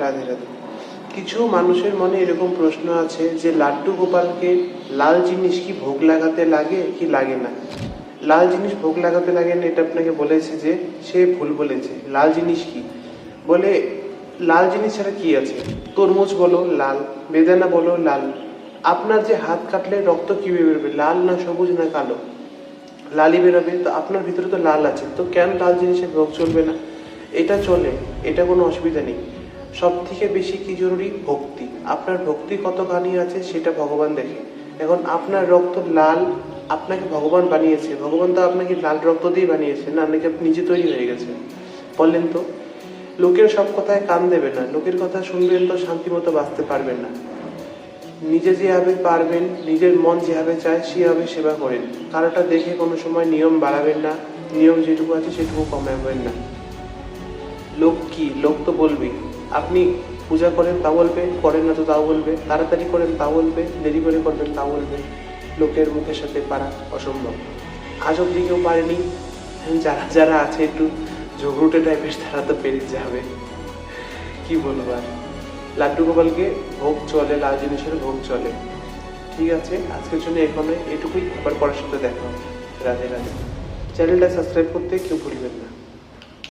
রাধে রাধে। কিছু মানুষের মনে এরকম প্রশ্ন আছে যে লাড্ডু গোপালকে লাল জিনিস কি ভোগ লাগাতে লাগে কি লাগে না। লাল জিনিস ভোগ লাগাতে লাগে না এটা আপনাকে বলেছে যে সে ভুল বলেছে। লাল জিনিস কি বলে, লাল জিনিস ছাড়া কি আছে? তরমুজ বলো লাল, বেদানা বলো লাল। আপনার যে হাত কাটলে রক্ত কি বেরোবে, লাল না সবুজ না কালো? লালই বেরোবে। তো আপনার ভিতরে তো লাল আছে, তো কেন লাল জিনিসের ভোগ চলবে না? এটা চলে, এটা কোনো অসুবিধা নেই। সব থেকে বেশি কি জরুরি? ভক্তি। আপনার ভক্তি কতখানি আছে সেটা ভগবান দেখে। এখন আপনার রক্ত লাল, আপনাকে ভগবান বানিয়েছে, ভগবান তো আপনাকে লাল রক্ত দিয়ে বানিয়েছে না, নাকি আপনি নিজে তৈরি হয়ে গেছেন? বললেন তো। লোকের সব কথায় কান দেবেন না, লোকের কথা শুনবেন তো শান্তি মতো বাঁচতে পারবেন না। নিজে যেভাবে পারবেন, নিজের মন যেভাবে চায় সেভাবে সেবা করেন। কারোটা দেখে কোনো সময় নিয়ম বাড়াবেন না, নিয়ম যেটুকু আছে সেটুকু কমাবেন না। লোক কি, লোক তো বলবেই। আপনি পূজা করেন তা বলবে, করেন না তো তাও বলবে, তাড়াতাড়ি করেন তা বলবে, দেরি করে করবেন তা বলবে। লোকের মুখের সাথে পারা অসম্ভব। আজ অব্দি কেউ পারেনি। যারা যারা আছে একটু ঝগড়ুটে টাইপের তারা তো পেরে যাবে। কি বলবো আর। লাড্ডু গোপালকে ভোগ চলে, লাল জিনিসের ভোগ চলে। ঠিক আছে, আজকের জন্য এখানে এটুকুই। আবার পরের সাথে দেখা হবে। রাধে রাধে। চ্যানেলটা সাবস্ক্রাইব করতে কেউ ভুলবেন না।